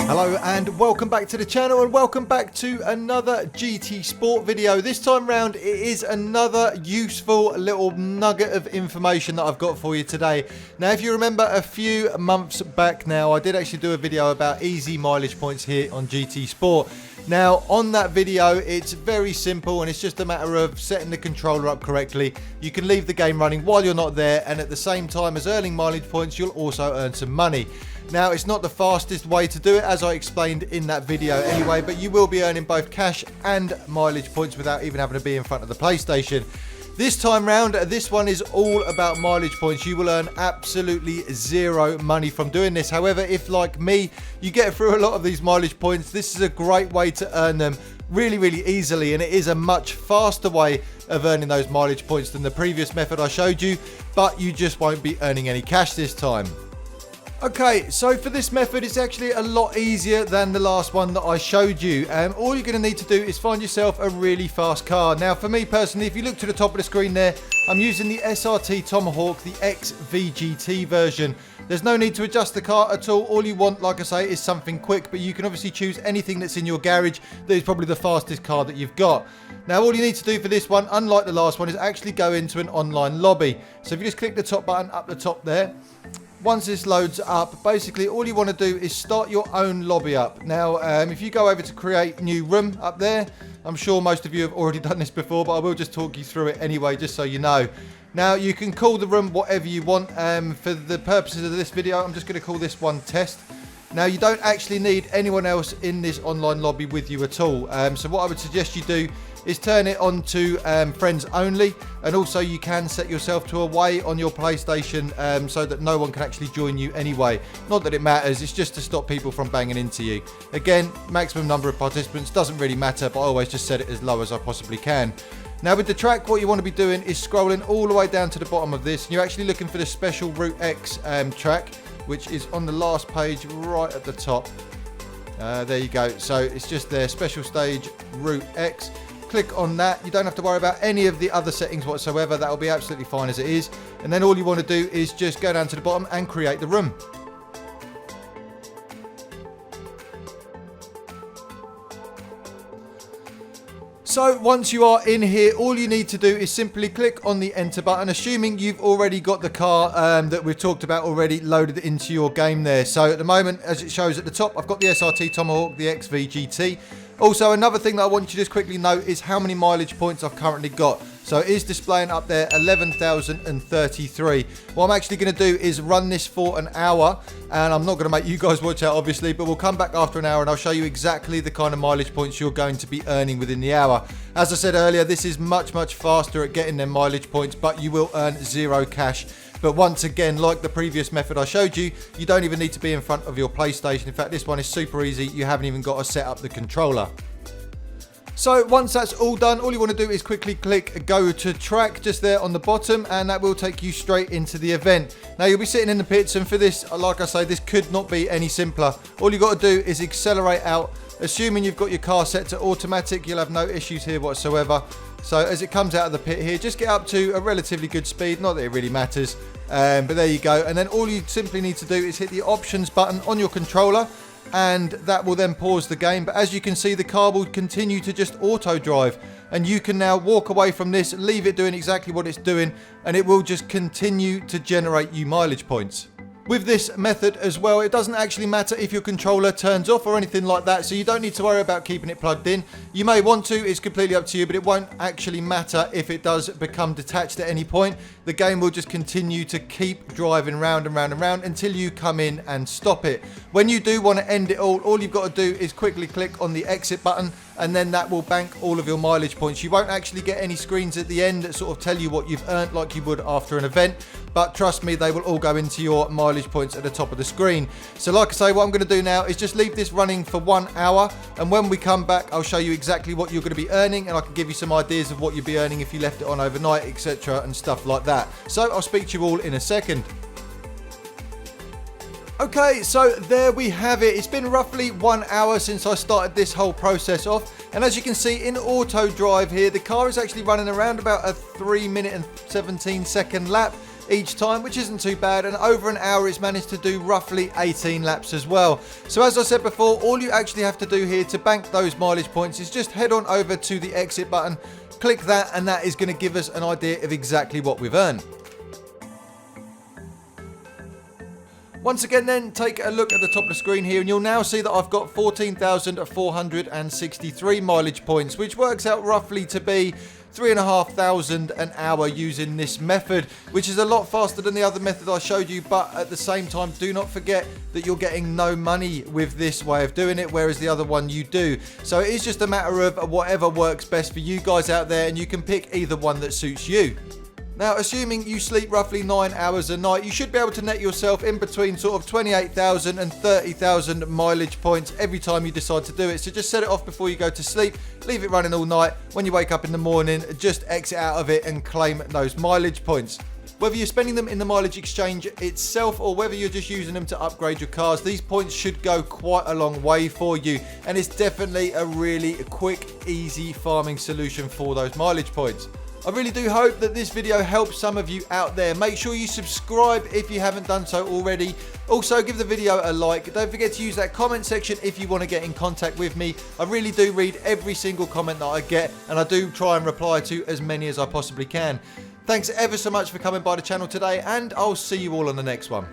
Hello and welcome back to the channel, and welcome back to another GT Sport video. This time round it is another useful little nugget of information that I've got for you today. Now, if you remember a few months back now, I did actually do a video about easy mileage points here on GT Sport. Now, on that video, it's very simple and it's just a matter of setting the controller up correctly. You can leave the game running while you're not there, and at the same time as earning mileage points, you'll also earn some money. Now, it's not the fastest way to do it, as I explained in that video anyway, but you will be earning both cash and mileage points without even having to be in front of the PlayStation. This time round, this one is all about mileage points. You will earn absolutely zero money from doing this. However, if like me, you get through a lot of these mileage points, this is a great way to earn them really easily, and it is a much faster way of earning those mileage points than the previous method I showed you, but you just won't be earning any cash this time. Okay, so for this method, it's actually a lot easier than the last one that I showed you. All you're going to need to do is find yourself a really fast car. Now, for me personally, if you look to the top of the screen there, I'm using the SRT Tomahawk, the XVGT version. There's no need to adjust the car at all. All you want, like I say, is something quick, but you can obviously choose anything that's in your garage that is probably the fastest car that you've got. Now, all you need to do for this one, unlike the last one, is actually go into an online lobby. So if you just click the top button up the top there, once this loads up, basically all you want to do is start your own lobby up. Now, if you go over to create new room up there, I'm sure most of you have already done this before, but I will just talk you through it anyway, just so you know. Now, you can call the room whatever you want. For the purposes of this video, I'm just going to call this one test. Now, you don't actually need anyone else in this online lobby with you at all. So what I would suggest you do is turn it on to friends only, and also you can set yourself to away on your PlayStation so that no one can actually join you anyway. Not that it matters, it's just to stop people from banging into you. Again, maximum number of participants doesn't really matter, but I always just set it as low as I possibly can. Now, with the track, what you want to be doing is scrolling all the way down to the bottom of this, and you're actually looking for the special Route X track, which is on the last page right at the top. There you go. So it's just their special stage Route X. Click on that. You don't have to worry about any of the other settings whatsoever. That will be absolutely fine as it is. And then all you want to do is just go down to the bottom and create the room. So once you are in here, all you need to do is simply click on the enter button, assuming you've already got the car that we've talked about already loaded into your game there. So at the moment, as it shows at the top, I've got the SRT Tomahawk, the XVGT. Also, another thing that I want you to just quickly note is how many mileage points I've currently got. So it is displaying up there 11,033. What I'm actually going to do is run this for an hour, and I'm not going to make you guys watch out obviously, but we'll come back after an hour and I'll show you exactly the kind of mileage points you're going to be earning within the hour. As I said earlier, this is much faster at getting them mileage points, but you will earn zero cash. But once again, like the previous method I showed you, you don't even need to be in front of your PlayStation. In fact, this one is super easy. You haven't even got to set up the controller. So once that's all done, all you want to do is quickly click go to track just there on the bottom, and that will take you straight into the event. Now, you'll be sitting in the pits, and for this, like I say, this could not be any simpler. All you've got to do is accelerate out. Assuming you've got your car set to automatic, you'll have no issues here whatsoever. So as it comes out of the pit here, just get up to a relatively good speed. Not that it really matters, but there you go. And then all you simply need to do is hit the options button on your controller, and that will then pause the game. But as you can see, the car will continue to just auto drive, and you can now walk away from this, leave it doing exactly what it's doing, and it will just continue to generate you mileage points. With this method as well, it doesn't actually matter if your controller turns off or anything like that, so you don't need to worry about keeping it plugged in. You may want to, it's completely up to you, but it won't actually matter if it does become detached at any point. The game will just continue to keep driving round and round and round until you come in and stop it. When you do want to end it all you've got to do is quickly click on the exit button, and then that will bank all of your mileage points. You won't actually get any screens at the end that sort of tell you what you've earned like you would after an event, but trust me, they will all go into your mileage points at the top of the screen. So like I say, what I'm going to do now is just leave this running for 1 hour, and when we come back, I'll show you exactly what you're going to be earning, and I can give you some ideas of what you'll be earning if you left it on overnight, etc., and stuff like that. So I'll speak to you all in a second. Okay, so there we have it. It's been roughly 1 hour since I started this whole process off. And as you can see in Autodrive here, the car is actually running around about a 3-minute and 17-second lap each time, which isn't too bad. And over an hour, it's managed to do roughly 18 laps as well. So as I said before, all you actually have to do here to bank those mileage points is just head on over to the exit button, click that, and that is going to give us an idea of exactly what we've earned. Once again then, take a look at the top of the screen here and you'll now see that I've got 14,463 mileage points, which works out roughly to be 3,500 an hour using this method, which is a lot faster than the other method I showed you, but at the same time, do not forget that you're getting no money with this way of doing it, whereas the other one you do. So it is just a matter of whatever works best for you guys out there, and you can pick either one that suits you. Now, assuming you sleep roughly 9 hours a night, you should be able to net yourself in between sort of 28,000 and 30,000 mileage points every time you decide to do it. So just set it off before you go to sleep, leave it running all night. When you wake up in the morning, just exit out of it and claim those mileage points. Whether you're spending them in the mileage exchange itself or whether you're just using them to upgrade your cars, these points should go quite a long way for you. And it's definitely a really quick, easy farming solution for those mileage points. I really do hope that this video helps some of you out there. Make sure you subscribe if you haven't done so already. Also, give the video a like. Don't forget to use that comment section if you want to get in contact with me. I really do read every single comment that I get, and I do try and reply to as many as I possibly can. Thanks ever so much for coming by the channel today, and I'll see you all on the next one.